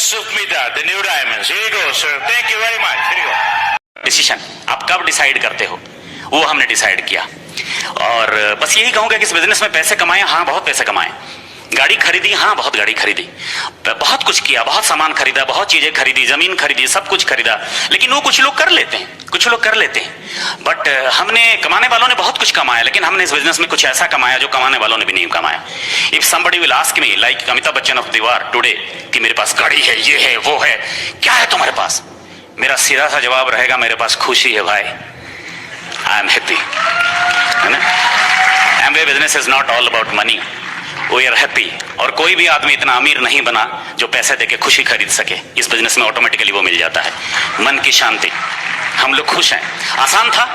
Sukmita, the new diamonds. Here you go, sir. Thank you very much. Here you go. Decision आप कब decide करते हो, वो हमने डिसाइड किया। और बस यही कहूंगा कि इस बिजनेस में पैसे कमाए, हाँ बहुत पैसे कमाए। गाड़ी खरीदी, हाँ बहुत गाड़ी खरीदी, बहुत कुछ किया, बहुत सामान खरीदा, बहुत चीजें खरीदी, जमीन खरीदी, सब कुछ खरीदा। लेकिन वो कुछ लोग कर लेते हैं, कुछ लोग कर लेते हैं। बट हमने, कमाने वालों ने बहुत कुछ कमाया, लेकिन हमने इस बिजनेस में कुछ ऐसा कमाया जो कमाने वालों ने भी नहीं कमाया। If somebody will ask me like Amitabh Bachchan of दीवार टुडे कि मेरे पास गाड़ी है, ये है, वो है, क्या है तुम्हारे पास, मेरा सीधा सा जवाब रहेगा मेरे पास खुशी है भाई, आई एम हैप्पी, है ना। Amway business is not all about money, we are happy. और कोई भी आदमी इतना अमीर नहीं बना जो पैसे देके खुशी खरीद सके। इस बिजनेस में ऑटोमेटिकली वो मिल जाता है, मन की शांति। हम लोग खुश हैं। आसान था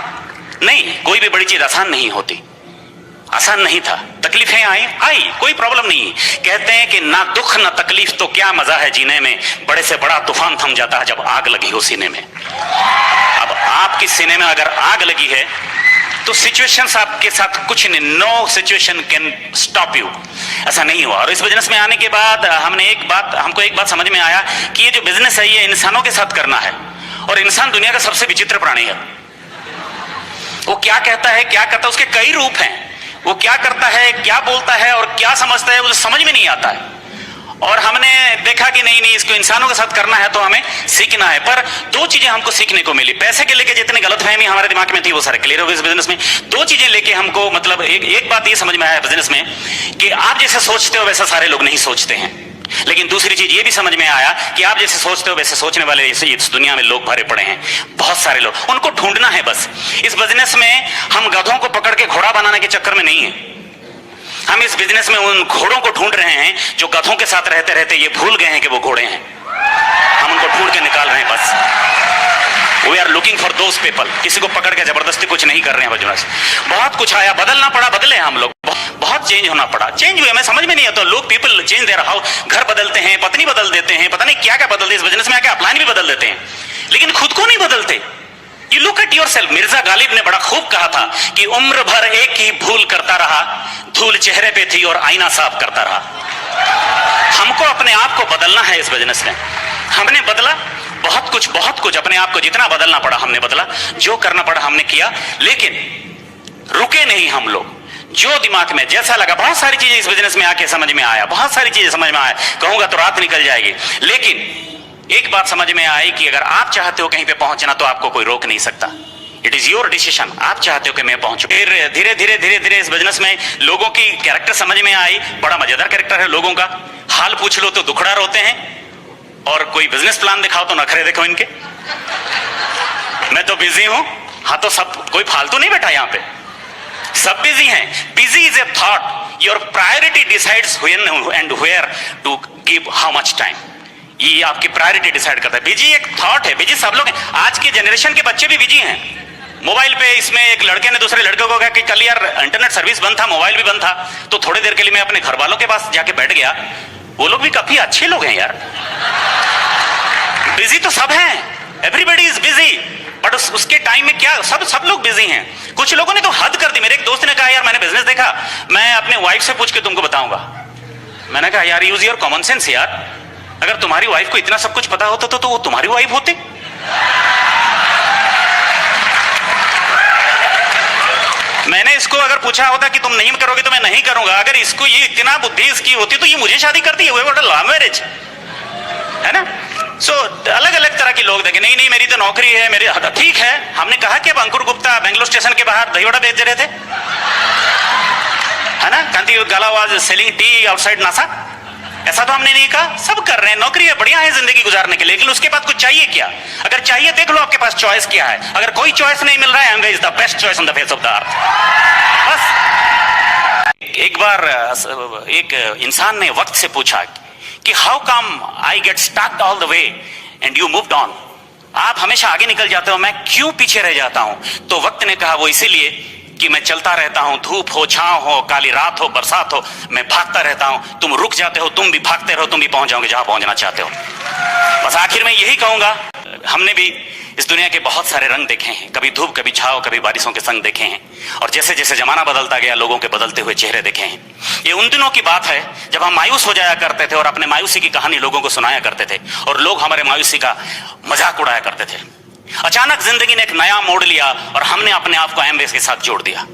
नहीं, कोई भी बड़ी चीज आसान नहीं होती, आसान नहीं था। तकलीफें आई, कोई प्रॉब्लम नहीं। कहते हैं कि ना दुख ना तकलीफ तो क्या मजा है जीने में, बड़े से बड़ा तूफान थम जाता है जब आग लगी हो सीने में। अब आपके सीने में अगर आग लगी है तो सिचुएशंस आपके साथ कुछ नहीं, know situation can stop you. ऐसा नहीं हुआ। और इस बिजनेस में आने के बाद हमको एक बात समझ में आया कि ये जो बिजनेस है ये इंसानों के साथ करना है, और इंसान दुनिया का सबसे विचित्र प्राणी है। वो क्या कहता है, क्या करता है, उसके कई रूप हैं। वो क्या करता है, क्या बोलता है और क्या समझता है, वो समझ में नहीं आता है। और हमने देखा कि नहीं, इसको इंसानों के साथ करना है तो हमें सीखना है। पर दो चीजें हमको सीखने को मिली। पैसे के लेके जितने गलतफहमी हमारे दिमाग में थी वो सारे क्लियर हो गए इस बिजनेस में। दो चीजें लेके हमको, मतलब एक बात ये समझ में आया बिजनेस में कि आप जैसे सोचते हो वैसा सारे लोग नहीं सोचते हैं। लेकिन दूसरी चीज ये भी समझ में आया कि आप जैसे सोचते हो वैसे सोचने वाले इस दुनिया में लोग भरे पड़े हैं, बहुत सारे लोग, उनको ढूंढना है बस। इस बिजनेस में हम गधों को पकड़ के घोड़ा बनाने के चक्कर में नहीं है। हम इस बिजनेस में उन घोड़ों को ढूंढ रहे हैं जो गधों के साथ रहते रहते ये भूल गए हैं कि वो घोड़े हैं। हम उनको ढूंढ के निकाल रहे हैं बस। We are looking for those people. किसी को पकड़ के जबरदस्ती कुछ नहीं कर रहे हैं बिजनेस। बहुत कुछ आया, बदलना पड़ा, बदले हम लोग, बहुत चेंज होना पड़ा। चेंज हुए, हमें समझ में नहीं आता। लोग पीपल चेंज देयर हाउस, घर बदलते हैं, पत्नी बदल देते हैं, पता नहीं क्या क्या बदलते हैं। इस बिजनेस में आके अपलाइन भी बदल देते हैं, लेकिन खुद को नहीं बदलते। You look at yourself। Mirza Ghalib ने बड़ा खूब कहा था कि उम्र भर एक ही भूल करता रहा, धूल चेहरे पे थी और आईना साफ करता रहा। हमको अपने आप को बदलना है इस बिजनेस में। हमने बदला बहुत कुछ अपने आप को जितना बदलना पड़ा हमने बदला, जो करना पड़ा हमने किया, लेकिन रुके नहीं हम लोग। जो दिमाग में जैसा लगा, बहुत सारी चीजें इस बिजनेस में आके समझ में आया, बहुत सारी चीजें समझ में आया, कहूंगा तो रात निकल जाएगी। लेकिन एक बात समझ में आई कि अगर आप चाहते हो कहीं पे पहुंचना तो आपको कोई रोक नहीं सकता। It is your decision. आप चाहते हो कि मैं पहुंचूं। फिर धीरे धीरे इस बिजनेस में लोगों की कैरेक्टर समझ में आई। बड़ा मजेदार कैरेक्टर है लोगों का। हाल पूछ लो तो दुखड़ा रोते हैं, और कोई बिजनेस प्लान दिखाओ तो नखरे देखो इनके। मैं तो बिजी हूं, हाँ तो सब, कोई फालतू नहीं बैठा यहाँ पे, सब बिजी हैं। Busy is a thought. Your priority decides when and where to give how much time. ये आपकी प्रायोरिटी डिसाइड करता है। बिजी एक थॉट है, बिजी सब लोग हैं। आज के जनरेशन के बच्चे भी बिजी हैं मोबाइल पे। इसमें एक लड़के ने दूसरे लड़के को कहा कि कल यार इंटरनेट सर्विस बंद था, मोबाइल भी बंद था, तो थोड़ी देर के लिए मैं अपने घर वालों के पास जाके बैठ गया। वो लोग भी काफी अच्छे लोग हैं यार। बिजी तो सब हैं, एवरीबडी इज बिजी, बट उसके टाइम में क्या, सब लोग बिजी हैं। कुछ लोगों ने तो हद कर दी। मेरे एक दोस्त ने कहा यार मैंने बिजनेस देखा, मैं अपने वाइफ से पूछ के तुमको बताऊंगा। मैंने कहा यार यूज योर कॉमन सेंस यार। अगर तुम्हारी वाइफ को इतना सब कुछ पता होता तो वो तुम्हारी वाइफ होती। मैंने इसको अगर पूछा होता कि तुम नहीं करोगे तो मैं नहीं करूंगा, अगर इसको ये इतना बुद्धि इसकी होती तो ये मुझे शादी करती है। लव मैरिज है ना। सो अलग अलग तरह के लोग देखे, नहीं मेरी तो नौकरी है, मेरी, ठीक है। हमने कहा कि अब अंकुर गुप्ता बेंगलोर स्टेशन के बाहर दही वड़ा बेच रहे थे, है ना। Kanti Gala was selling tea outside NASA. ऐसा तो हमने नहीं कहा। सब कर रहे हैं, नौकरी है, बढ़िया है जिंदगी गुजारने के लिए, लेकिन उसके बाद कुछ चाहिए क्या? अगर चाहिए देख लो आपके पास चॉइस क्या है। अगर कोई चॉइस नहीं मिल रहा है, Amway is the best choice on the face of the earth. बस एक बार एक इंसान ने वक्त से पूछा कि how come I get stuck all the way and you moved on. आप हमेशा आगे निकल जाते हो, मैं क्यों पीछे रह जाता हूं? तो वक्त ने कहा वो इसीलिए कि मैं चलता रहता हूं, धूप हो, छांव हो, काली रात हो, बरसात हो, मैं भागता रहता हूं। तुम रुक जाते हो, तुम भी भागते रहो, तुम भी पहुंच जाओगे जहां पहुंचना चाहते हो। बस आखिर में यही कहूंगा, हमने भी इस दुनिया के बहुत सारे रंग देखे हैं, कभी धूप, कभी छाव, कभी बारिशों के संग देखे हैं, और जैसे जैसे जमाना बदलता गया लोगों के बदलते हुए चेहरे देखे हैं। ये उन दिनों की बात है जब हम मायूस हो जाया करते थे और अपने मायूसी की कहानी लोगों को सुनाया करते थे, और लोग हमारे मायूसी का मजाक उड़ाया करते थे। अचानक जिंदगी ने एक नया मोड़ लिया और हमने अपने आप को एमरेस के साथ जोड़ दिया।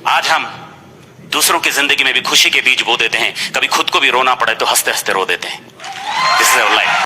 आज हम दूसरों की जिंदगी में भी खुशी के बीज बो देते हैं, कभी खुद को भी रोना पड़े तो हंसते हंसते रो देते हैं। This is our life.